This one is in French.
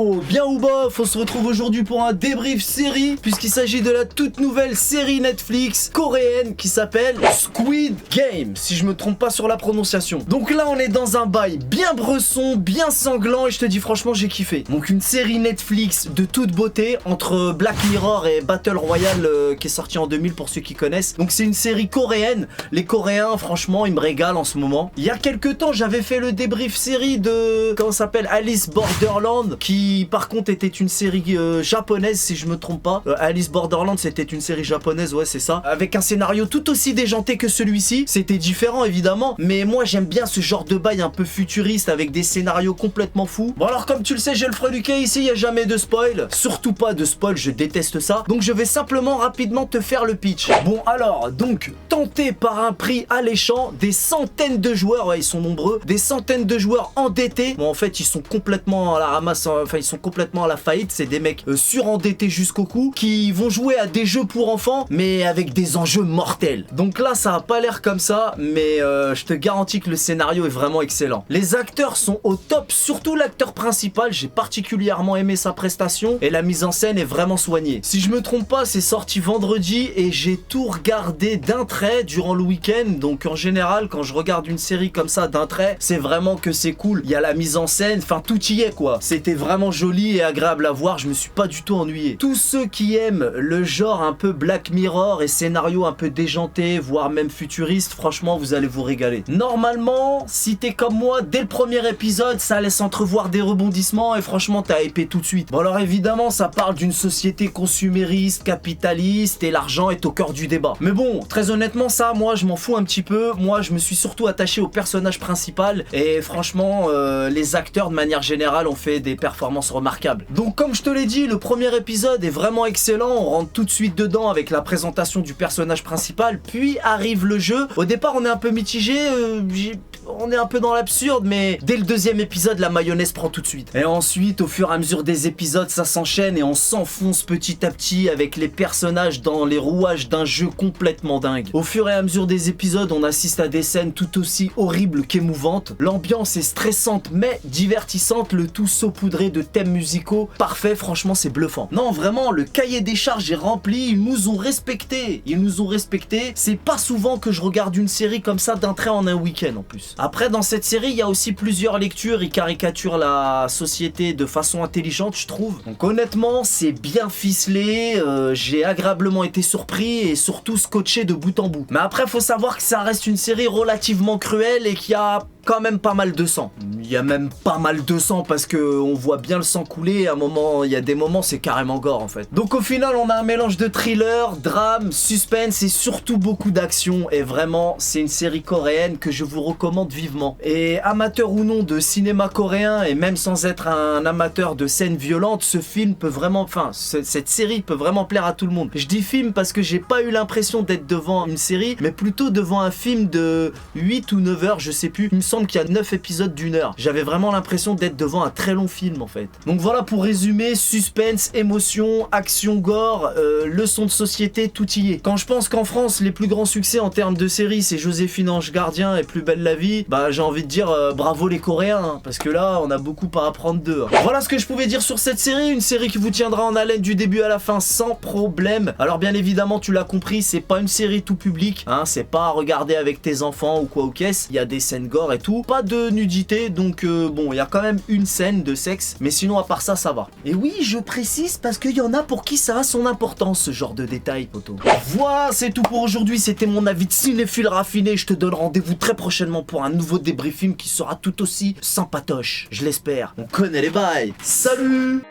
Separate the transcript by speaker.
Speaker 1: Yo, bien ou bof, on se retrouve aujourd'hui pour un débrief série, puisqu'il s'agit de la toute nouvelle série Netflix coréenne qui s'appelle Squid Game, si je me trompe pas sur la prononciation. Donc là on est dans un bail bien bresson, bien sanglant, et je te dis franchement j'ai kiffé. Donc une série Netflix de toute beauté, entre Black Mirror et Battle Royale qui est sorti en 2000 pour ceux qui connaissent. Donc c'est une série coréenne, les Coréens franchement ils me régalent en ce moment. Il y a quelques temps j'avais fait le débrief série de, comment ça s'appelle, Alice Borderland, qui par contre était une série japonaise si je me trompe pas. Alice Borderland c'était une série japonaise, ouais c'est ça, avec un scénario tout aussi déjanté que celui-ci. C'était différent évidemment, mais moi j'aime bien ce genre de bail un peu futuriste avec des scénarios complètement fous. Bon alors comme tu le sais j'ai le freluquet ici, il n'y a jamais de spoil, surtout pas de spoil, je déteste ça. Donc je vais simplement rapidement te faire le pitch. Bon alors, donc tenté par un prix alléchant, des centaines de joueurs, ouais ils sont nombreux, des centaines de joueurs endettés. Bon en fait ils sont complètement à la ramasse, enfin ils sont complètement à la faillite, c'est des mecs surendettés jusqu'au cou, qui vont jouer à des jeux pour enfants, mais avec des enjeux mortels. Donc là ça a pas l'air comme ça, mais je te garantis que le scénario est vraiment excellent. Les acteurs sont au top, surtout l'acteur principal, j'ai particulièrement aimé sa prestation, et la mise en scène est vraiment soignée. Si je me trompe pas, c'est sorti vendredi, et j'ai tout regardé d'un trait durant le week-end. Donc en général quand je regarde une série comme ça d'un trait, c'est vraiment que c'est cool, il y a la mise en scène, enfin tout y est quoi. C'était vraiment joli et agréable à voir, je me suis pas du tout ennuyé. Tous ceux qui aiment le genre un peu Black Mirror et scénario un peu déjanté, voire même futuriste, franchement vous allez vous régaler. Normalement, si t'es comme moi, dès le premier épisode, ça laisse entrevoir des rebondissements et franchement t'as hypé tout de suite. Bon alors évidemment ça parle d'une société consumériste, capitaliste, et l'argent est au cœur du débat. Mais bon, très honnêtement ça, moi je m'en fous un petit peu. Moi je me suis surtout attaché au personnage principal, et franchement les acteurs de manière générale ont fait des performances remarquables. Donc comme je te l'ai dit, le premier épisode est vraiment excellent, on rentre tout de suite dedans avec la présentation du personnage principal, puis arrive le jeu. Au départ on est un peu mitigé, on est un peu dans l'absurde, mais dès le deuxième épisode la mayonnaise prend tout de suite. Et ensuite au fur et à mesure des épisodes ça s'enchaîne et on s'enfonce petit à petit avec les personnages dans les rouages d'un jeu complètement dingue. Au fur et à mesure des épisodes on assiste à des scènes tout aussi horribles qu'émouvantes. L'ambiance est stressante mais divertissante, le tout saupoudré de thèmes musicaux parfaits, franchement c'est bluffant. Non vraiment, le cahier des charges est rempli, ils nous ont respecté, c'est pas souvent que je regarde une série comme ça d'un trait en un week-end en plus. Après dans cette série il y a aussi plusieurs lectures, ils caricaturent la société de façon intelligente je trouve. Donc honnêtement c'est bien ficelé, j'ai agréablement été surpris et surtout scotché de bout en bout. Mais après faut savoir que ça reste une série relativement cruelle et qu'il y a quand même pas mal de sang. Il y a même pas mal de sang parce que on voit bien le sang couler. À un moment, il y a des moments c'est carrément gore en fait. Donc au final on a un mélange de thriller, drame, suspense et surtout beaucoup d'action. Et vraiment c'est une série coréenne que je vous recommande vivement. Et amateur ou non de cinéma coréen, et même sans être un amateur de scènes violentes, ce film peut vraiment, enfin cette série peut vraiment plaire à tout le monde. Je dis film parce que j'ai pas eu l'impression d'être devant une série, mais plutôt devant un film de 8 ou 9 heures, je sais plus. Il me semble qu'il y a 9 épisodes d'1 heure. J'avais vraiment l'impression d'être devant un très long film en fait. Donc voilà pour résumer, suspense, émotion, action, gore, leçon de société, tout y est. Quand je pense qu'en France les plus grands succès en termes de séries c'est Joséphine Ange Gardien et Plus belle la vie, bah j'ai envie de dire bravo les Coréens, hein, parce que là on a beaucoup à apprendre d'eux. Hein. Voilà ce que je pouvais dire sur cette série, une série qui vous tiendra en haleine du début à la fin sans problème. Alors bien évidemment tu l'as compris, c'est pas une série tout public, hein, c'est pas à regarder avec tes enfants ou quoi ou qu'est-ce, il y a des scènes gore et tout, pas de nudité, donc bon il y a quand même une scène de sexe, mais sinon à part ça ça va. Et oui je précise parce qu'il y en a pour qui ça a son importance ce genre de détails poto. Voilà c'est tout pour aujourd'hui, c'était mon avis de cinéphile raffiné, je te donne rendez-vous très prochainement pour un nouveau débriefing qui sera tout aussi sympatoche, je l'espère. On connaît les bails, salut.